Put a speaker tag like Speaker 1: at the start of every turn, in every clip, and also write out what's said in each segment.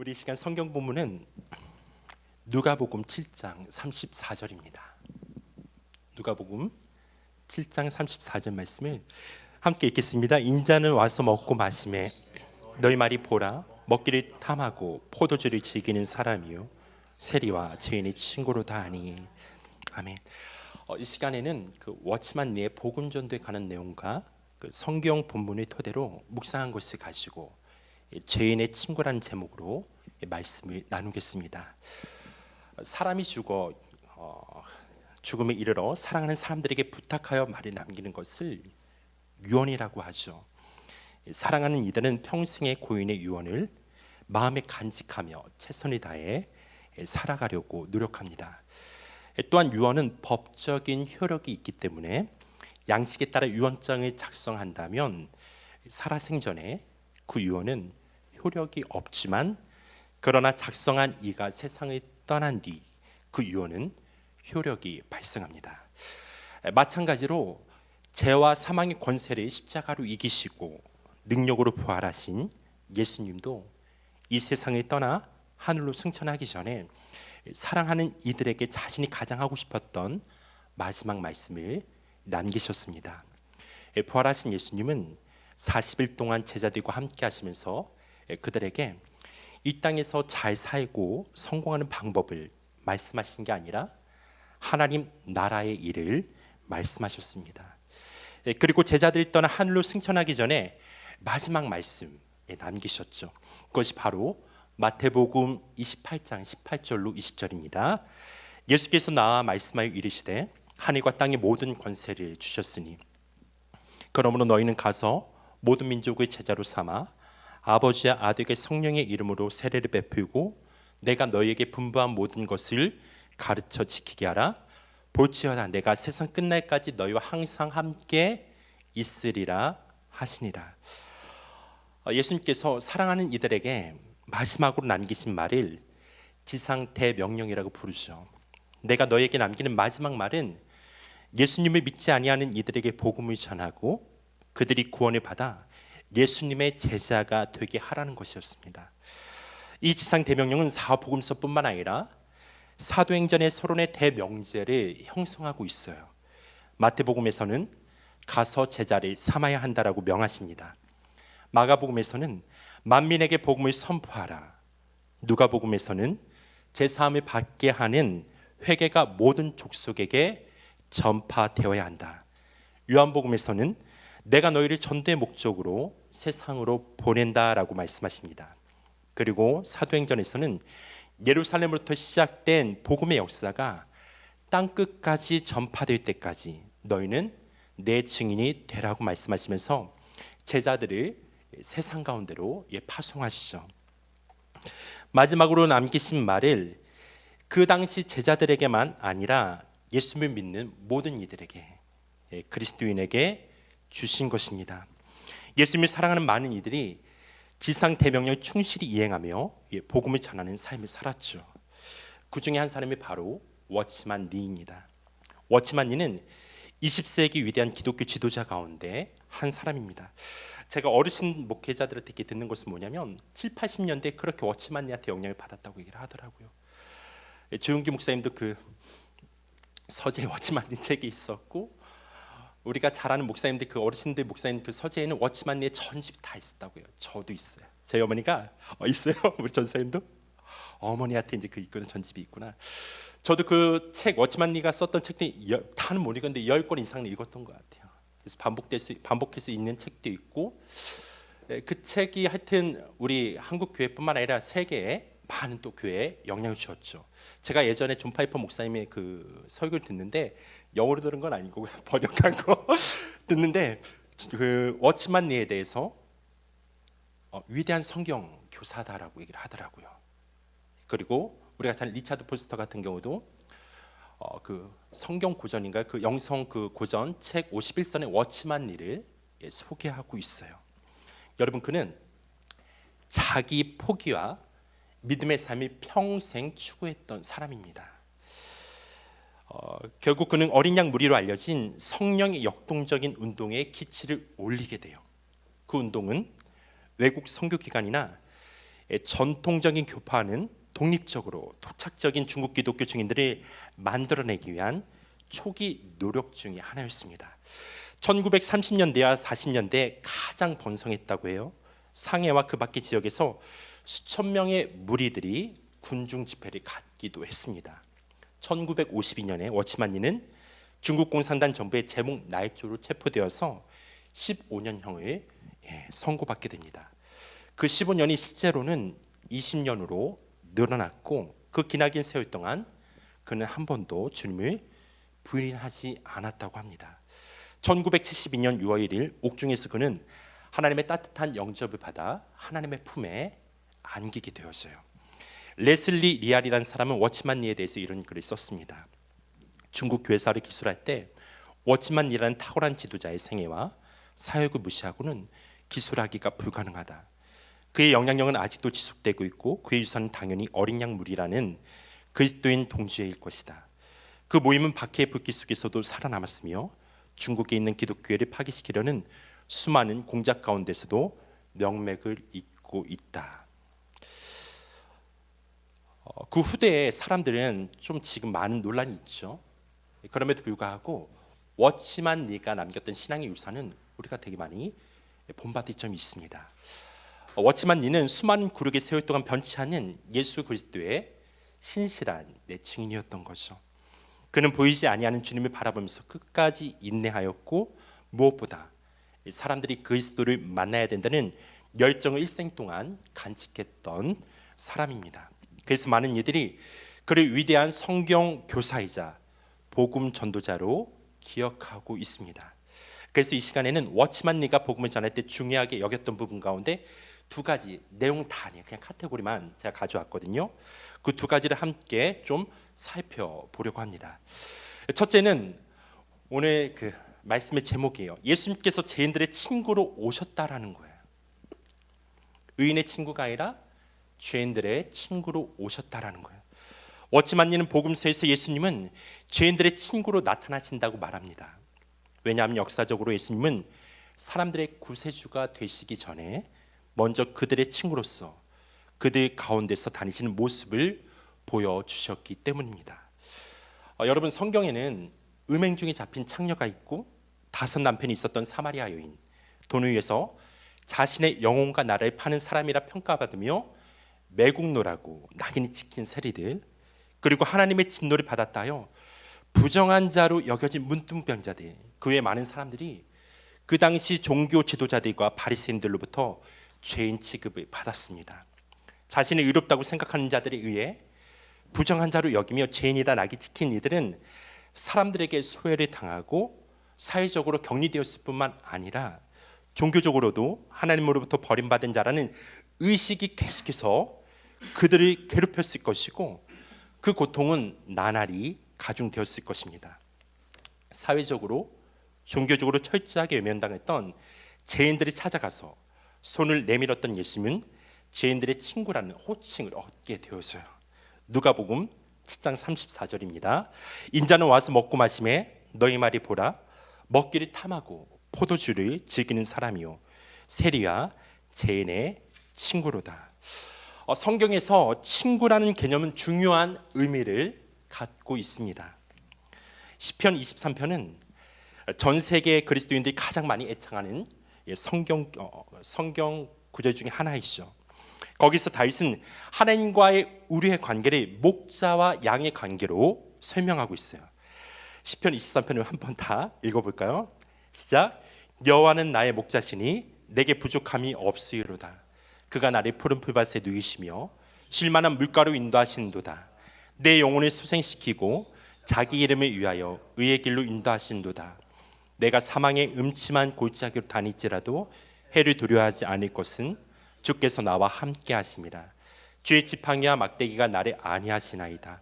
Speaker 1: 우리 시간 성경 본문은 누가복음 7장 34절입니다. 누가복음 7장 34절 말씀을 함께 읽겠습니다. 인자는 와서 먹고 마시매 너희 말이 보라 먹기를 탐하고 포도주를 즐기는 사람이요 세리와 죄인의 친구로다 하니. 아멘. 이 시간에는 그 워치만 리의 복음 전도에 관한 내용과 그 성경 본문을 토대로 묵상한 것을 가지고 죄인의 친구라는 제목으로 말씀을 나누겠습니다. 사람이 죽어 죽음에 이르러 사랑하는 사람들에게 부탁하여 말을 남기는 것을 유언이라고 하죠. 사랑하는 이들은 평생의 고인의 유언을 마음에 간직하며 최선을 다해 살아가려고 노력합니다. 또한 유언은 법적인 효력이 있기 때문에 양식에 따라 유언장을 작성한다면 살아생전에 그 유언은 효력이 없지만 그러나 작성한 이가 세상을 떠난 뒤 그 유언은 효력이 발생합니다. 마찬가지로 죄와 사망의 권세를 십자가로 이기시고 능력으로 부활하신 예수님도 이 세상을 떠나 하늘로 승천하기 전에 사랑하는 이들에게 자신이 가장 하고 싶었던 마지막 말씀을 남기셨습니다. 부활하신 예수님은 40일 동안 제자들과 함께 하시면서 그들에게 이 땅에서 잘 살고 성공하는 방법을 말씀하신 게 아니라 하나님 나라의 일을 말씀하셨습니다. 그리고 제자들이 떠나 하늘로 승천하기 전에 마지막 말씀 남기셨죠. 그것이 바로 마태복음 28장 18절로 20절입니다. 예수께서 나와 말씀하여 이르시되 하늘과 땅의 모든 권세를 주셨으니 그러므로 너희는 가서 모든 민족의 제자로 삼아 아버지와 아들과 성령의 이름으로 세례를 베풀고 내가 너희에게 분부한 모든 것을 가르쳐 지키게 하라. 볼지어다 내가 세상 끝날까지 너희와 항상 함께 있으리라 하시니라. 예수님께서 사랑하는 이들에게 마지막으로 남기신 말을 지상 대명령이라고 부르죠. 내가 너희에게 남기는 마지막 말은 예수님을 믿지 아니하는 이들에게 복음을 전하고 그들이 구원을 받아 예수님의 제자가 되게 하라는 것이었습니다. 이 지상 대명령은 사복음서뿐만 아니라 사도행전의 서론의 대명제를 형성하고 있어요. 마태복음에서는 가서 제자를 삼아야 한다라고 명하십니다. 마가복음에서는 만민에게 복음을 선포하라. 누가복음에서는 제사함을 받게 하는 회개가 모든 족속에게 전파되어야 한다. 요한복음에서는 내가 너희를 전도의 목적으로 세상으로 보낸다라고 말씀하십니다. 그리고 사도행전에서는 예루살렘으로부터 시작된 복음의 역사가 땅끝까지 전파될 때까지 너희는 내 증인이 되라고 말씀하시면서 제자들을 세상 가운데로 파송하시죠. 마지막으로 남기신 말을 그 당시 제자들에게만 아니라 예수를 믿는 모든 이들에게 그리스도인에게 주신 것입니다. 예수님을 사랑하는 많은 이들이 지상 대명령을 충실히 이행하며 복음을 전하는 삶을 살았죠. 그 중에 한 사람이 바로 워치만 리입니다. 워치만 리는 20세기 위대한 기독교 지도자 가운데 한 사람입니다. 제가 어르신 목회자들한테 이렇게 듣는 것은 뭐냐면 7, 80년대에 그렇게 워치만 리한테 영향을 받았다고 얘기를 하더라고요. 조용기 목사님도 그 서재 워치만 리 책이 있었고 우리가 잘 아는 목사님들 그 어르신들 목사님 그 서재에는 워치만 리의 전집이 다 있었다고요. 저도 있어요. 저희 어머니가 있어요. 우리 전사님도 어머니한테 이제 그 이끄는 전집이 있구나. 저도 그 책 워치만 리가 썼던 책들이 다는 못 읽었는데 10권 이상 읽었던 것 같아요. 그래서 반복해서 읽는 책도 있고 그 책이 하여튼 우리 한국 교회뿐만 아니라 세계에 많은 또 교회에 영향을 주었죠. 제가 예전에 존 파이퍼 목사님의 그 설교를 듣는데 영어로 들은 건 아니고 번역한 거 듣는데 그 워치만 리에 대해서 위대한 성경 교사다라고 얘기를 하더라고요. 그리고 우리가 잘 리차드 폴스터 같은 경우도 그 성경 고전인가 그 영성 그 고전 책 51선의 워치만 리를 소개하고 있어요. 여러분 그는 자기 포기와 믿음의 삶을 평생 추구했던 사람입니다. 결국 그는 어린 양 무리로 알려진 성령의 역동적인 운동에 기치를 올리게 돼요. 그 운동은 외국 선교기관이나 전통적인 교파는 독립적으로 토착적인 중국 기독교 증인들을 만들어내기 위한 초기 노력 중의 하나였습니다. 1930년대와 40년대에 가장 번성했다고 해요. 상해와 그 밖의 지역에서 수천 명의 무리들이 군중 집회를 갖기도 했습니다. 1952년에 워치만니는 중국 공산당 정부의 제목 날조로 체포되어서 15년형을 선고받게 됩니다. 그 15년이 실제로는 20년으로 늘어났고 그 기나긴 세월 동안 그는 한 번도 주님을 부인하지 않았다고 합니다. 1972년 6월 1일 옥중에서 그는 하나님의 따뜻한 영접을 받아 하나님의 품에 안기게 되었어요. 레슬리 리알이라는 사람은 워치만 리에 대해서 이런 글을 썼습니다. 중국 교회사를 기술할 때 워치만 리라는 탁월한 지도자의 생애와 사역을 무시하고는 기술하기가 불가능하다. 그의 영향력은 아직도 지속되고 있고 그의 유산은 당연히 어린 양 무리라는 그리스도인 동지회일 것이다. 그 모임은 박해의 불길 속에서도 살아남았으며 중국에 있는 기독교회를 파괴시키려는 수많은 공작 가운데서도 명맥을 잇고 있다. 그 후대의 사람들은 좀 지금 많은 논란이 있죠. 그럼에도 불구하고 워치만 리가 남겼던 신앙의 유산은 우리가 되게 많이 본받을 점이 있습니다. 워치만 리는 수많은 구르기 세월 동안 변치 않는 예수 그리스도의 신실한 증인이었던 거죠. 그는 보이지 아니하는 주님을 바라보면서 끝까지 인내하였고 무엇보다 사람들이 그리스도를 만나야 된다는 열정을 일생 동안 간직했던 사람입니다. 그래서 많은 이들이 그를 위대한 성경 교사이자 복음 전도자로 기억하고 있습니다. 그래서 이 시간에는 워치만 리가 복음을 전할 때 중요하게 여겼던 부분 가운데 두 가지, 내용 다 아니에요. 그냥 카테고리만 제가 가져왔거든요. 그 두 가지를 함께 좀 살펴보려고 합니다. 첫째는 오늘 그 말씀의 제목이에요. 예수님께서 죄인들의 친구로 오셨다라는 거예요. 의인의 친구가 아니라 죄인들의 친구로 오셨다라는 거예요. 워치만 리는 복음서에서 예수님은 죄인들의 친구로 나타나신다고 말합니다. 왜냐하면 역사적으로 예수님은 사람들의 구세주가 되시기 전에 먼저 그들의 친구로서 그들 가운데서 다니시는 모습을 보여주셨기 때문입니다. 여러분, 성경에는 음행 중에 잡힌 창녀가 있고 5 남편이 있었던 사마리아 여인, 돈을 위해서 자신의 영혼과 나라를 파는 사람이라 평가받으며 매국노라고 낙인이 찍힌 세리들, 그리고 하나님의 진노를 받았다 하여 부정한 자로 여겨진 문둥병자들, 그 외에 많은 사람들이 그 당시 종교 지도자들과 바리새인들로부터 죄인 취급을 받았습니다. 자신이 의롭다고 생각하는 자들에 의해 부정한 자로 여기며 죄인이라 낙이 찍힌 이들은 사람들에게 소외를 당하고 사회적으로 격리되었을 뿐만 아니라 종교적으로도 하나님으로부터 버림받은 자라는 의식이 계속해서 그들을 괴롭혔을 것이고 그 고통은 나날이 가중되었을 것입니다. 사회적으로 종교적으로 철저하게 외면당했던 죄인들이 찾아가서 손을 내밀었던 예수님은 죄인들의 친구라는 호칭을 얻게 되었어요. 누가복음 7장 34절입니다. 인자는 와서 먹고 마시매 너희 말이 보라 먹기를 탐하고 포도주를 즐기는 사람이요 세리와 죄인의 친구로다. 성경에서 친구라는 개념은 중요한 의미를 갖고 있습니다. 시편 23편은 전 세계 그리스도인들이 가장 많이 애창하는 성경 구절 중에 하나이죠. 거기서 다윗은 하나님과의 우리의 관계를 목자와 양의 관계로 설명하고 있어요. 시편 23편을 한번 다 읽어볼까요? 시작. 여호와는 나의 목자시니 내게 부족함이 없으리로다. 그가 나를 푸른 풀밭에 누이시며 쉴만한 물가로 인도하신도다. 내 영혼을 소생시키고 자기 이름을 위하여 의의 길로 인도하신도다. 내가 사망의 음침한 골짜기로 다닐지라도 해를 두려워하지 않을 것은 주께서 나와 함께 하심이라. 주의 지팡이와 막대기가 나를 안위하시나이다.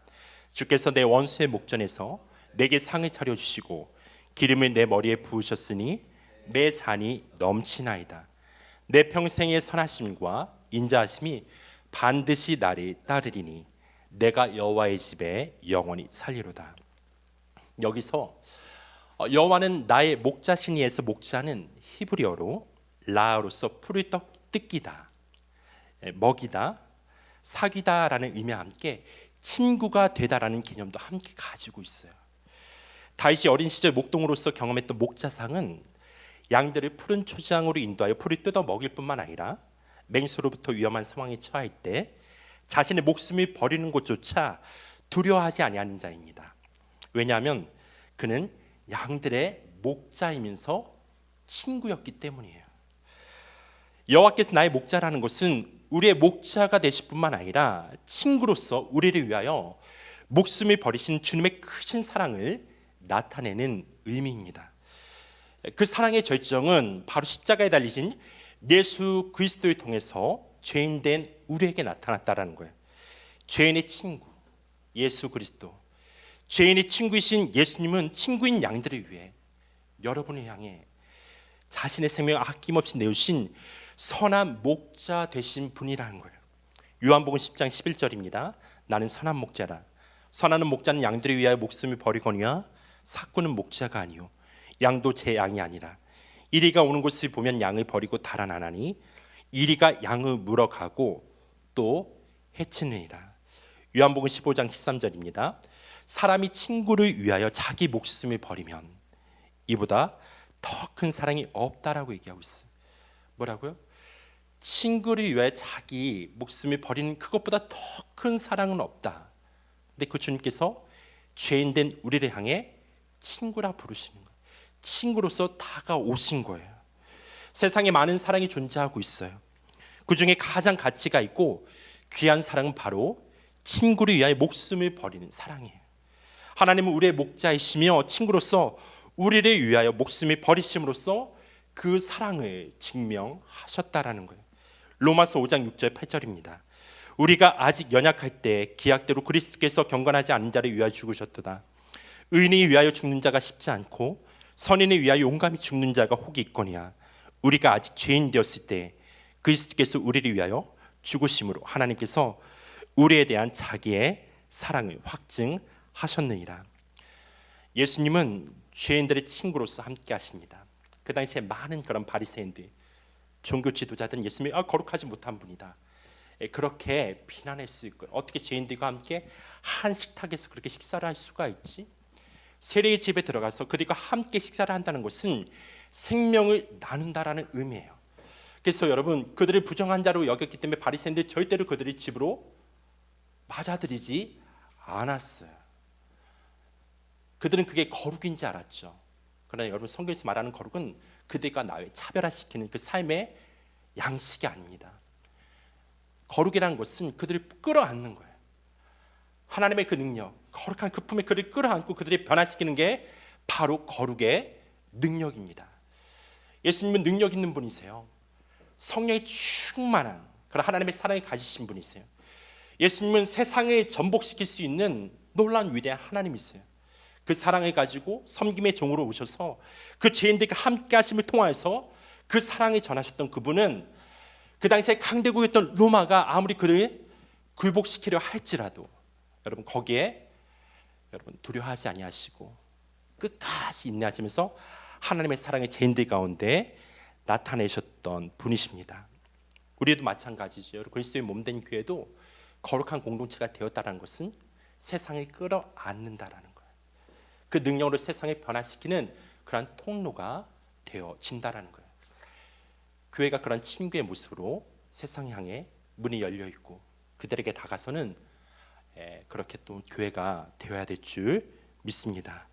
Speaker 1: 주께서 내 원수의 목전에서 내게 상을 차려주시고 기름을 내 머리에 부으셨으니 내 잔이 넘치나이다. 내 평생의 선하심과 인자하심이 반드시 나를 따르리니 내가 여호와의 집에 영원히 살리로다. 여기서 여호와는 나의 목자시니에서 목자는 히브리어로 라로서 풀을 뜯기다, 먹이다, 사귀다라는 의미와 함께 친구가 되다라는 개념도 함께 가지고 있어요. 다윗이 어린 시절 목동으로서 경험했던 목자상은 양들을 푸른 초장으로 인도하여 풀을 뜯어 먹일 뿐만 아니라 맹수로부터 위험한 상황에 처할 때 자신의 목숨을 버리는 것조차 두려워하지 아니하는 자입니다. 왜냐하면 그는 양들의 목자이면서 친구였기 때문이에요. 여호와께서 나의 목자라는 것은 우리의 목자가 되실 뿐만 아니라 친구로서 우리를 위하여 목숨을 버리신 주님의 크신 사랑을 나타내는 의미입니다. 그 사랑의 절정은 바로 십자가에 달리신 예수 그리스도를 통해서 죄인된 우리에게 나타났다라는 거예요. 죄인의 친구 예수 그리스도, 죄인의 친구이신 예수님은 친구인 양들을 위해 여러분을 향해 자신의 생명을 아낌없이 내주신 선한 목자 되신 분이라는 거예요. 요한복음 10장 11절입니다. 나는 선한 목자라. 선한 목자는 양들을 위하여 목숨을 버리거니와 삭구는 목자가 아니요 양도 제 양이 아니라 이리가 오는 곳을 보면 양을 버리고 달아나나니 이리가 양을 물어가고 또 해치느니라. 요한복음 15장 13절입니다. 사람이 친구를 위하여 자기 목숨을 버리면 이보다 더 큰 사랑이 없다라고 얘기하고 있어요. 뭐라고요? 친구를 위하여 자기 목숨을 버리는 그것보다 더 큰 사랑은 없다. 근데 그 주님께서 죄인된 우리를 향해 친구라 부르시는 거예요. 친구로서 다가오신 거예요. 세상에 많은 사랑이 존재하고 있어요. 그 중에 가장 가치가 있고 귀한 사랑은 바로 친구를 위하여 목숨을 버리는 사랑이에요. 하나님은 우리의 목자이시며 친구로서 우리를 위하여 목숨을 버리심으로써 그 사랑을 증명하셨다라는 거예요. 로마서 5장 6절 8절입니다. 우리가 아직 연약할 때 기약대로 그리스도께서 경건하지 않은 자를 위하여 죽으셨도다. 의인을 위하여 죽는 자가 쉽지 않고 선인을 위하여 용감히 죽는 자가 혹이 있거니와 우리가 아직 죄인 되었을 때 그리스도께서 우리를 위하여 죽으심으로 하나님께서 우리에 대한 자기의 사랑을 확증하셨느니라. 예수님은 죄인들의 친구로서 함께 하십니다. 그 당시에 많은 그런 바리새인들, 종교 지도자들은 예수님이 거룩하지 못한 분이다, 그렇게 비난했을 거예요. 어떻게 죄인들과 함께 한 식탁에서 그렇게 식사를 할 수가 있지? 세례의 집에 들어가서 그들과 함께 식사를 한다는 것은 생명을 나눈다라는 의미예요. 그래서 여러분, 그들을 부정한 자로 여겼기 때문에 바리새인들 절대로 그들의 집으로 맞아들이지 않았어요. 그들은 그게 거룩인지 알았죠. 그러나 여러분, 성경에서 말하는 거룩은 그들과 나를 차별화시키는 그 삶의 양식이 아닙니다. 거룩이라는 것은 그들을 끌어안는 거예요. 하나님의 그 능력, 거룩한 그 품에 그들을 끌어안고 그들을 변화시키는 게 바로 거룩의 능력입니다. 예수님은 능력 있는 분이세요. 성령이 충만한 그런 하나님의 사랑을 가지신 분이세요. 예수님은 세상을 전복시킬 수 있는 놀라운 위대한 하나님이세요. 그 사랑을 가지고 섬김의 종으로 오셔서 그 죄인들과 함께 하심을 통하여서 그 사랑을 전하셨던 그분은 그 당시에 강대국이었던 로마가 아무리 그를 굴복시키려 할지라도 여러분, 거기에 여러분 두려워하지 아니하시고 끝까지 인내하시면서 하나님의 사랑을 죄인들 가운데 나타내셨던 분이십니다. 우리도 마찬가지죠. 여러분, 그리스도의 몸된 교회도 거룩한 공동체가 되었다는 것은 세상을 끌어안는다라는 거예요. 그 능력으로 세상을 변화시키는 그러한 통로가 되어진다라는 거예요. 교회가 그런 친구의 모습으로 세상 향해 문이 열려 있고 그들에게 다가서는 그렇게 또 교회가 되어야 될 줄 믿습니다.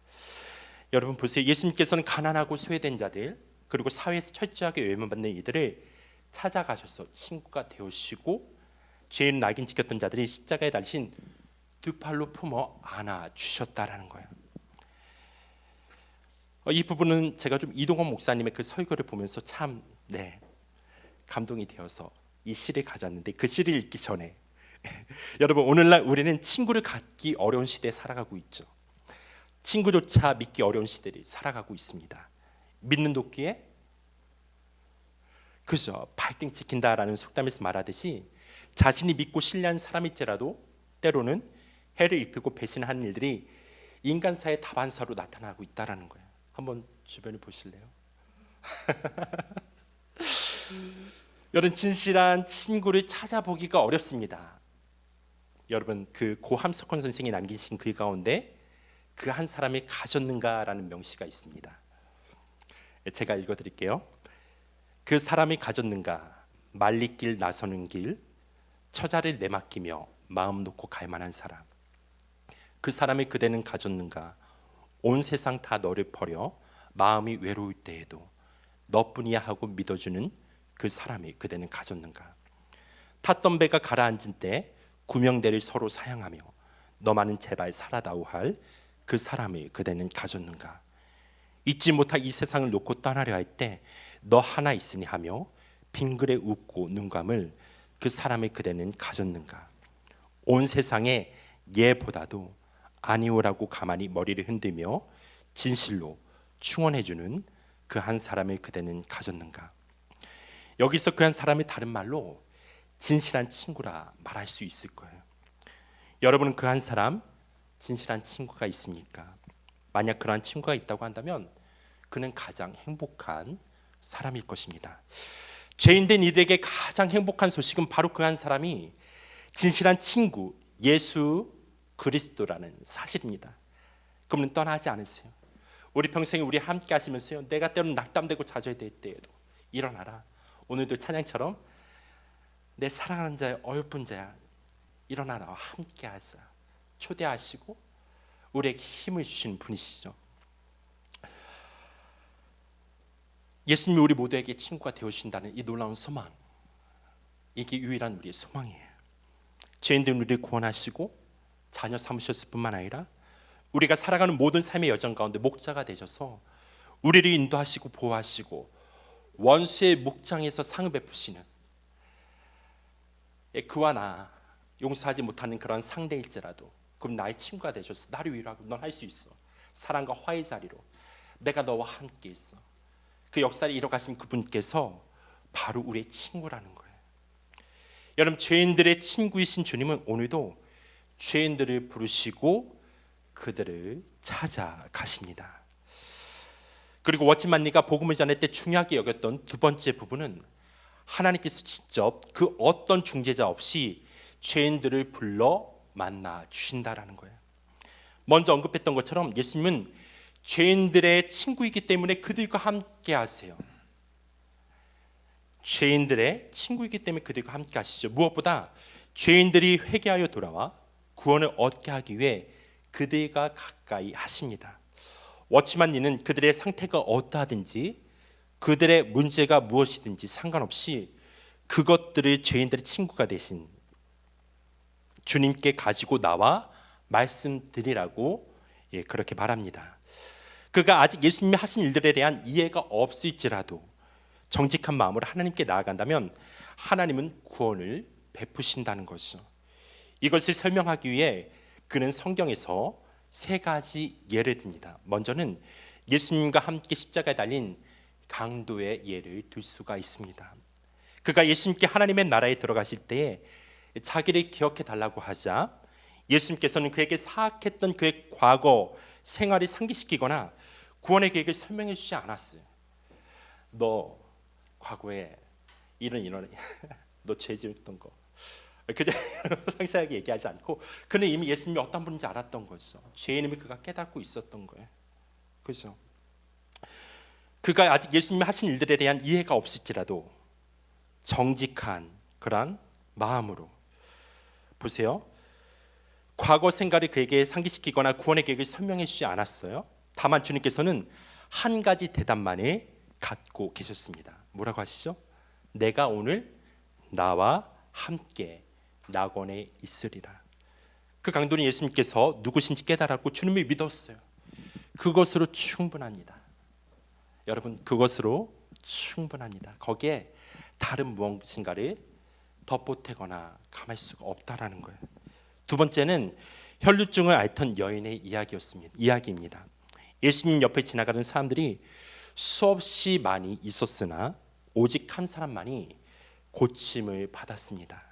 Speaker 1: 여러분 보세요. 예수님께서는 가난하고 소외된 자들, 그리고 사회에서 철저하게 외면받는 이들을 찾아가셔서 친구가 되으시고 죄인 낙인 찍혔던 자들이 십자가에 달리신 두 팔로 품어 안아 주셨다라는 거예요. 이 부분은 제가 좀 이동원 목사님의 그 설교를 보면서 참 감동이 되어서 이 시를 가졌는데, 그 시를 읽기 전에 여러분, 오늘날 우리는 친구를 갖기 어려운 시대에 살아가고 있죠. 친구조차 믿기 어려운 시대를 살아가고 있습니다. 믿는 도끼에 그죠, 발등 찍힌다라는 속담에서 말하듯이 자신이 믿고 신뢰한 사람일지라도 때로는 해를 입히고 배신하는 일들이 인간사의 다반사로 나타나고 있다라는 거예요. 한번 주변을 보실래요? 여러분, 진실한 친구를 찾아보기가 어렵습니다. 여러분, 그 고 함석헌 선생이 남기신 글 가운데 그 한 사람이 가졌는가라는 명시가 있습니다. 제가 읽어드릴게요. 그 사람이 가졌는가, 말리길 나서는 길, 처자를 내맡기며 마음 놓고 갈 만한 사람. 그 사람이 그대는 가졌는가, 온 세상 다 너를 버려 마음이 외로울 때에도 너뿐이야 하고 믿어주는 그 사람이 그대는 가졌는가. 탔던 배가 가라앉은 때 구명대를 서로 사양하며 너만은 제발 살아다오 할 그 사람이 그대는 가졌는가. 잊지 못할 이 세상을 놓고 떠나려 할 때 너 하나 있으니 하며 빙그레 웃고 눈 감을 그 사람이 그대는 가졌는가. 온 세상에 얘보다도 아니오라고 가만히 머리를 흔들며 진실로 충원해주는 그 한 사람을 그대는 가졌는가. 여기서 그 한 사람이 다른 말로 진실한 친구라 말할 수 있을 거예요. 여러분은 그 한 사람 진실한 친구가 있습니까? 만약 그러한 친구가 있다고 한다면 그는 가장 행복한 사람일 것입니다. 죄인된 이들에게 가장 행복한 소식은 바로 그 한 사람이 진실한 친구 예수 그리스도라는 사실입니다. 그분은 떠나지 않으세요. 우리 평생에 우리 함께 하시면서요, 내가 때로는 낙담되고 좌절될 때에도 일어나라. 오늘도 찬양처럼 내 사랑하는 자의 어여쁜 자야, 일어나 나와 함께 하자 초대하시고 우리에게 힘을 주시는 분이시죠. 예수님이 우리 모두에게 친구가 되어주신다는 이 놀라운 소망, 이게 유일한 우리의 소망이에요. 죄인된 우리를 구원하시고 자녀 삼으셨을 뿐만 아니라 우리가 살아가는 모든 삶의 여정 가운데 목자가 되셔서 우리를 인도하시고 보호하시고 원수의 목장에서 상을 베푸시는, 그와 나 용서하지 못하는 그런 상대일지라도 그럼 나의 친구가 되셔서 나를 위로하고 넌 할 수 있어. 사랑과 화의 자리로 내가 너와 함께 있어. 그 역사를 이뤄가신 그분께서 바로 우리의 친구라는 거예요. 여러분, 죄인들의 친구이신 주님은 오늘도 죄인들을 부르시고 그들을 찾아가십니다. 그리고 워치만리가 복음을 전할 때 중요하게 여겼던 두 번째 부분은 하나님께서 직접 그 어떤 중재자 없이 죄인들을 불러 만나 주신다라는 거예요. 먼저 언급했던 것처럼 예수님은 죄인들의 친구이기 때문에 그들과 함께 하세요. 죄인들의 친구이기 때문에 그들과 함께 하시죠. 무엇보다 죄인들이 회개하여 돌아와 구원을 얻게 하기 위해 그들과 가까이 하십니다. 워치만리는 그들의 상태가 어떠하든지 그들의 문제가 무엇이든지 상관없이 그것들을 죄인들의 친구가 되신 주님께 가지고 나와 말씀드리라고 그렇게 말합니다. 그가 아직 예수님이 하신 일들에 대한 이해가 없을지라도 정직한 마음으로 하나님께 나아간다면 하나님은 구원을 베푸신다는 것이죠. 이것을 설명하기 위해 그는 성경에서 세 가지 예를 듭니다. 먼저는 예수님과 함께 십자가에 달린 강도의 예를 들 수가 있습니다. 그가 예수님께 하나님의 나라에 들어가실 때에 자기를 기억해 달라고 하자 예수님께서는 그에게 사악했던 그의 과거 생활을 상기시키거나 구원의 계획을 설명해 주지 않았어요. 너 과거에 이런 너 죄 지었던 거 그저 상세하게 얘기하지 않고 그는 이미 예수님이 어떤 분인지 알았던 거죠. 죄인임을 그가 깨닫고 있었던 거예요. 그렇죠? 그가 아직 예수님이 하신 일들에 대한 이해가 없을지라도 정직한 그런 마음으로 보세요. 과거 생각을 그에게 상기시키거나 구원의 계획을 설명해 주지 않았어요. 다만 주님께서는 한 가지 대답만을 갖고 계셨습니다. 뭐라고 하시죠? 내가 오늘 나와 함께 낙원에 있으리라. 그 강도는 예수님께서 누구신지 깨달았고 주님을 믿었어요. 그것으로 충분합니다. 여러분, 그것으로 충분합니다. 거기에 다른 무엇인가를 덧보태거나 감할 수가 없다라는 거예요. 두 번째는 혈루증을 앓던 여인의 이야기입니다. 예수님 옆에 지나가는 사람들이 수없이 많이 있었으나 오직 한 사람만이 고침을 받았습니다.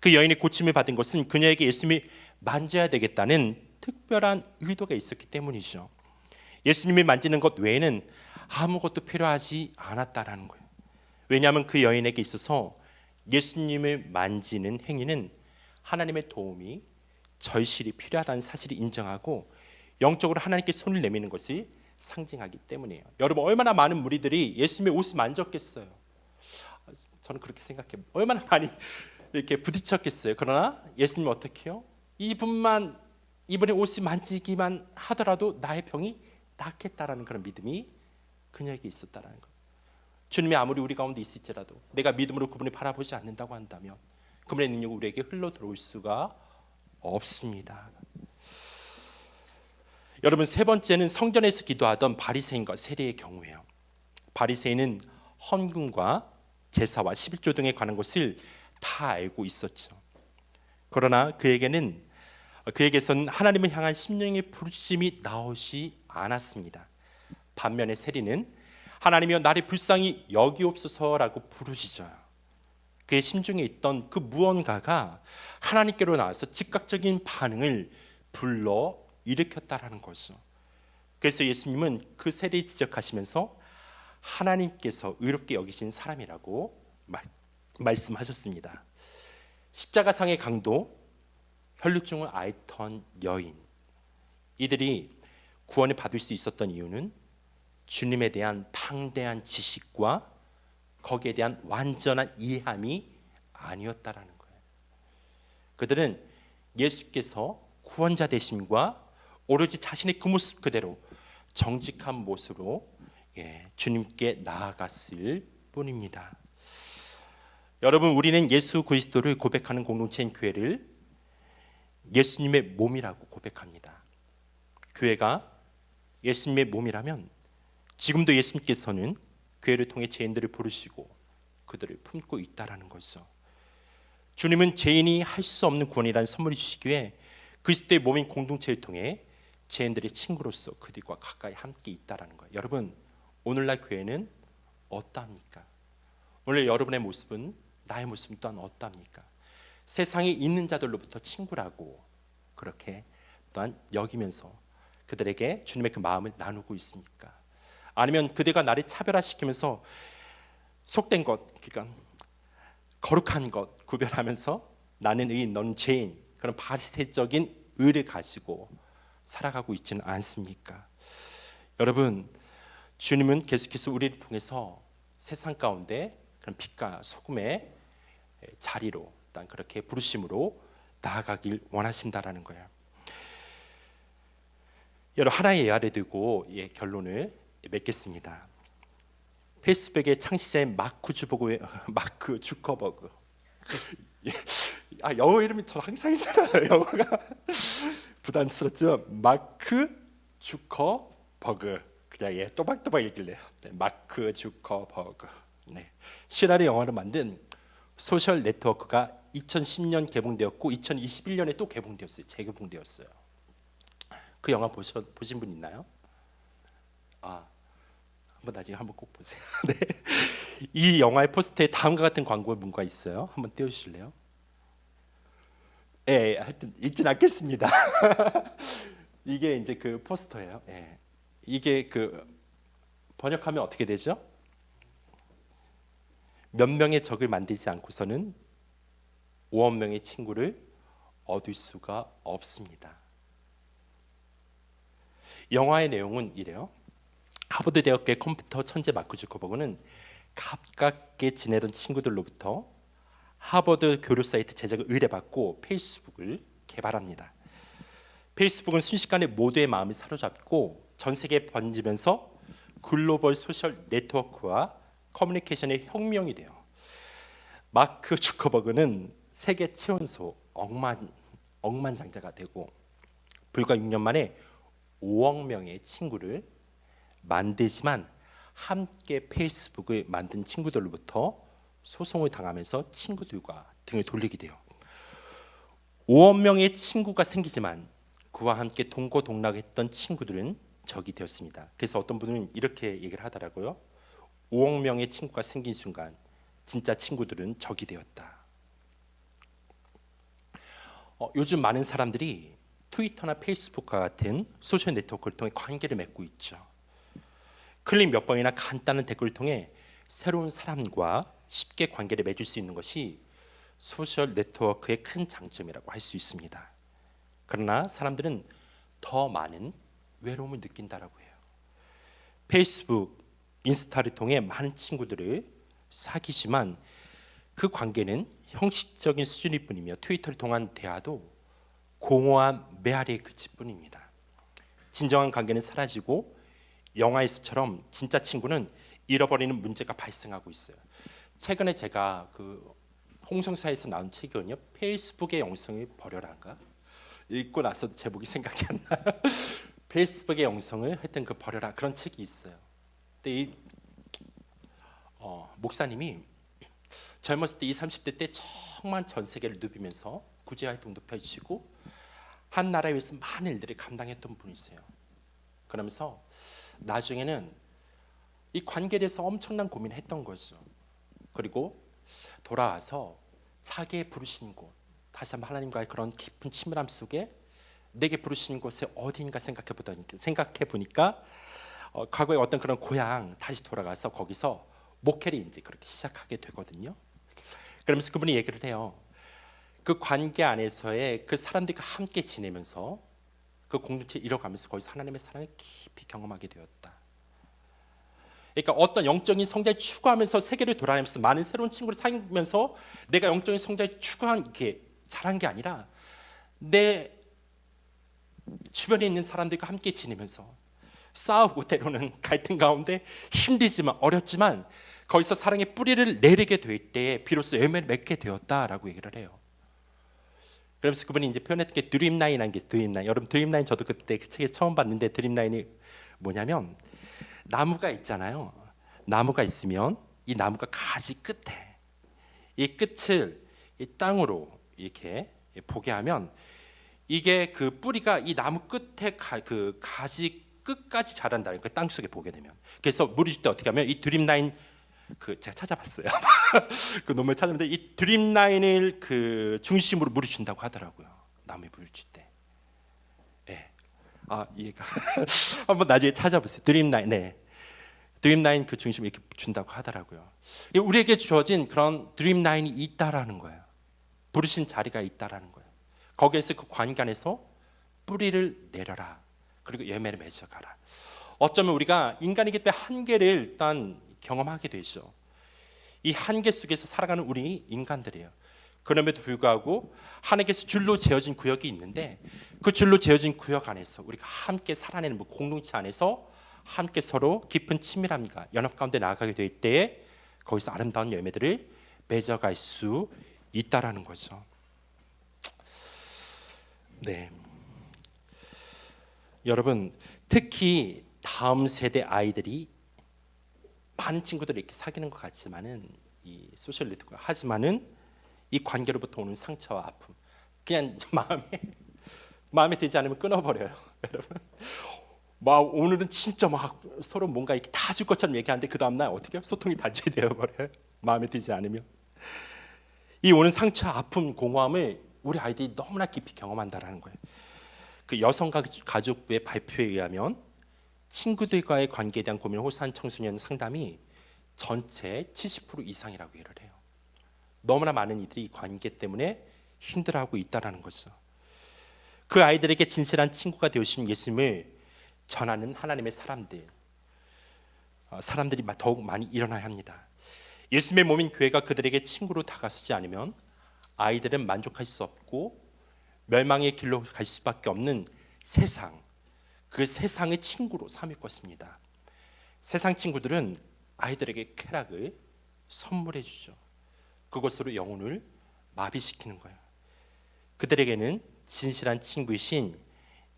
Speaker 1: 그 여인이 고침을 받은 것은 그녀에게 예수님이 만져야 되겠다는 특별한 의도가 있었기 때문이죠. 예수님이 만지는 것 외에는 아무것도 필요하지 않았다라는 거예요. 왜냐하면 그 여인에게 있어서 예수님을 만지는 행위는 하나님의 도움이 절실히 필요하다는 사실을 인정하고 영적으로 하나님께 손을 내미는 것이 상징하기 때문이에요. 여러분, 얼마나 많은 무리들이 예수님의 옷을 만졌겠어요. 저는 그렇게 생각해요. 얼마나 많이 이렇게 부딪혔겠어요. 그러나 예수님은 어떻게 해요? 이분의 옷을 만지기만 하더라도 나의 병이 낫겠다라는 그런 믿음이 그녀에게 있었다라는 거예요. 주님이 아무리 우리 가운데 있을지라도 내가 믿음으로 그분을 바라보지 않는다고 한다면 그분의 능력이 우리에게 흘러 들어올 수가 없습니다. 여러분, 세 번째는 성전에서 기도하던 바리새인과 세리의 경우예요. 바리새인은 헌금과 제사와 11조 등에 관한 것을 다 알고 있었죠. 그러나 그에게선 하나님을 향한 심령의 부르심이 나오지 않았습니다. 반면에 세리는 하나님이여 나를 불쌍히 여기옵소서라고 부르짖어요. 그의 심중에 있던 그 무언가가 하나님께로 나와서 즉각적인 반응을 불러 일으켰다라는 거죠. 그래서 예수님은 그 세리를 지적하시면서 하나님께서 의롭게 여기신 사람이라고 말씀하셨습니다. 십자가상의 강도, 혈루증을 앓던 여인, 이들이 구원을 받을 수 있었던 이유는 주님에 대한 방대한 지식과 거기에 대한 완전한 이해함이 아니었다라는 거예요. 그들은 예수께서 구원자 되심과 오로지 자신의 그 모습 그대로 정직한 모습으로 주님께 나아갔을 뿐입니다. 여러분, 우리는 예수 그리스도를 고백하는 공동체인 교회를 예수님의 몸이라고 고백합니다. 교회가 예수님의 몸이라면 지금도 예수님께서는 교회를 통해 죄인들을 부르시고 그들을 품고 있다라는 거죠. 주님은 죄인이 할 수 없는 구원이라는 선물을 주시기에 그리스도의 몸인 공동체를 통해 죄인들의 친구로서 그들과 가까이 함께 있다라는 거예요. 여러분, 오늘날 교회는 어떠합니까? 오늘 여러분의 모습은, 나의 모습은 또한 어떠합니까? 세상에 있는 자들로부터 친구라고 그렇게 또한 여기면서 그들에게 주님의 그 마음을 나누고 있습니까? 아니면 그들과 나를 차별화시키면서 속된 것, 그러니까 거룩한 것 구별하면서 나는 의인, 너는 죄인, 그런 바리새적인 의를 가지고 살아가고 있지는 않습니까? 여러분, 주님은 계속해서 우리를 통해서 세상 가운데 그런 빛과 소금의 자리로, 일단 그렇게 부르심으로 나아가길 원하신다라는 거예요. 여러분, 하나의 예화를 들고 결론을 맺겠습니다. 페이스북의 창시자인 마크 주커버그. 영어 이름이 저 항상 힘들어요. 영어가 부담스럽죠. 마크 주커버그. 그냥 또박또박 읽길래요. 마크 주커버그. 시라리 영화를 만든 소셜 네트워크가 2010년 개봉되었고 2021년에 또 개봉되었어요. 재개봉되었어요. 그 영화 보신 분 있나요? 한번 나중에 한번 꼭 보세요. 네. 이 영화의 포스터에 다음과 같은 광고 문구가 있어요. 한번 띄워주실래요? 하여튼 읽진 않겠습니다. 이게 이제 그 포스터예요. 이게 그 번역하면 어떻게 되죠? 몇 명의 적을 만들지 않고서는 5억 명의 친구를 얻을 수가 없습니다. 영화의 내용은 이래요. 하버드 대학의 컴퓨터 천재 마크 주커버그는 가깝게 지내던 친구들로부터 하버드 교류 사이트 제작을 의뢰받고 페이스북을 개발합니다. 페이스북은 순식간에 모두의 마음을 사로잡고 전 세계에 번지면서 글로벌 소셜 네트워크와 커뮤니케이션의 혁명이 돼요. 마크 주커버그는 세계 최연소 억만장자가 되고 불과 6년 만에 5억 명의 친구를 만들지만 함께 페이스북을 만든 친구들로부터 소송을 당하면서 친구들과 등을 돌리게 돼요. 5억 명의 친구가 생기지만 그와 함께 동고동락했던 친구들은 적이 되었습니다. 그래서 어떤 분은 이렇게 얘기를 하더라고요. 5억 명의 친구가 생긴 순간 진짜 친구들은 적이 되었다. 요즘 많은 사람들이 트위터나 페이스북과 같은 소셜 네트워크를 통해 관계를 맺고 있죠. 클릭 몇 번이나 간단한 댓글을 통해 새로운 사람과 쉽게 관계를 맺을 수 있는 것이 소셜 네트워크의 큰 장점이라고 할 수 있습니다. 그러나 사람들은 더 많은 외로움을 느낀다라고 해요. 페이스북, 인스타를 통해 많은 친구들을 사귀지만 그 관계는 형식적인 수준일 뿐이며 트위터를 통한 대화도 공허한 메아리에 그칠 뿐입니다. 진정한 관계는 사라지고 영화에서처럼 진짜 친구는 잃어버리는 문제가 발생하고 있어요. 최근에 제가 그 홍성사에서 나온 책이거든요. 페이스북의 영성을 버려라인가? 읽고 나서 제목이 생각이 안 나요. 페이스북의 영성을 하여튼 그 버려라 그런 책이 있어요. 근데 이 목사님이 젊었을 때 20, 30대 때 정말 전 세계를 누비면서 구제 활동도 펼치고 한 나라에 위해서 많은 일들을 감당했던 분이세요. 그러면서 나중에는 이 관계에 대해서 엄청난 고민을 했던 거죠. 그리고 돌아와서 자기의 부르신 곳, 다시 한번 하나님과의 그런 깊은 친밀함 속에 내게 부르신 곳에 어디인가 생각해 보니까 과거에 어떤 그런 고향 다시 돌아가서 거기서 목회를 이제 그렇게 시작하게 되거든요. 그러면서 그분이 얘기를 해요. 그 관계 안에서의 그 사람들과 함께 지내면서 그 공동체 이뤄가면서 거기서 하나님의 사랑을 깊이 경험하게 되었다. 그러니까 어떤 영적인 성장을 추구하면서 세계를 돌아다니면서 많은 새로운 친구를 사귀면서 내가 영적인 성장을 추구한 게 잘한 게 아니라 내 주변에 있는 사람들과 함께 지내면서 싸우고 때로는 갈등 가운데 힘들지만 어렵지만 거기서 사랑의 뿌리를 내리게 될 때에 비로소 열매를 맺게 되었다라고 얘기를 해요. 그러면서 그분이 이제 표현했던 게 드림라인이라는 게 드림라인. 여러분 드림라인 저도 그때 그 책에 처음 봤는데 드림라인이 뭐냐면 나무가 있잖아요. 나무가 있으면 이 나무가 가지 끝에 이 끝을 이 땅으로 이렇게 보게 하면 이게 그 뿌리가 이 나무 끝에 그 가지 끝까지 자란다는 거 땅 속에 보게 되면. 그래서 물을 줄 때 어떻게 하면 이 드림라인 그 제가 찾아봤어요. 그 논문을 찾았는데 이 드림라인을 그 중심으로 물을 준다고 하더라고요. 나무에 물을 줄 때. 네. 이해가 한번 나중에 찾아보세요. 드림라인. 네. 드림라인 그 중심 이렇게 준다고 하더라고요. 우리에게 주어진 그런 드림라인이 있다라는 거예요. 부르신 자리가 있다라는 거예요. 거기에서 그 관계 안에서 뿌리를 내려라. 그리고 열매를 맺어가라. 어쩌면 우리가 인간이기 때문에 한계를 일단 경험하게 되죠. 이 한계 속에서 살아가는 우리 인간들이에요. 그럼에도 불구하고 하나님께서 줄로 재어진 구역이 있는데 그 줄로 재어진 구역 안에서 우리가 함께 살아내는 공동체 안에서 함께 서로 깊은 친밀함과 연합 가운데 나아가게 될 때에 거기서 아름다운 열매들을 맺어갈 수 있다라는 거죠. 네, 여러분 특히 다음 세대 아이들이 많은 친구들을 이렇게 사귀는 것 같지만은 이 소셜 네트워크 하지만은 이 관계로부터 오는 상처와 아픔 그냥 마음에 들지 않으면 끊어버려요. 여러분 막 오늘은 진짜 막 서로 뭔가 이렇게 다 줄 것처럼 얘기하는데 그 다음날 어떻게 소통이 단절이 되어버려요. 마음에 들지 않으면. 이 오는 상처, 아픔, 공허함을 우리 아이들이 너무나 깊이 경험한다라는 거예요. 그 여성가족부의 발표에 의하면 친구들과의 관계에 대한 고민을 호소한 청소년 상담이 전체 70% 이상이라고 얘기를 해요. 너무나 많은 이들이 이 관계 때문에 힘들어하고 있다라는 거죠. 그 아이들에게 진실한 친구가 되어주신 예수님을 전하는 하나님의 사람들이 더욱 많이 일어나야 합니다. 예수님의 몸인 교회가 그들에게 친구로 다가서지 않으면 아이들은 만족할 수 없고 멸망의 길로 갈 수밖에 없는 세상, 그 세상의 친구로 삼을 것입니다. 세상 친구들은 아이들에게 쾌락을 선물해 주죠. 그것으로 영혼을 마비시키는 거예요. 그들에게는 진실한 친구이신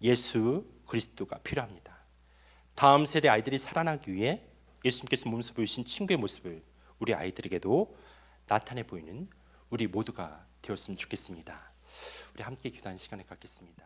Speaker 1: 예수 그리스도가 필요합니다. 다음 세대 아이들이 살아나기 위해 예수님께서 몸소 보이신 친구의 모습을 우리 아이들에게도 나타내 보이는 우리 모두가 되었으면 좋겠습니다. 우리 함께 기도하는 시간을 갖겠습니다.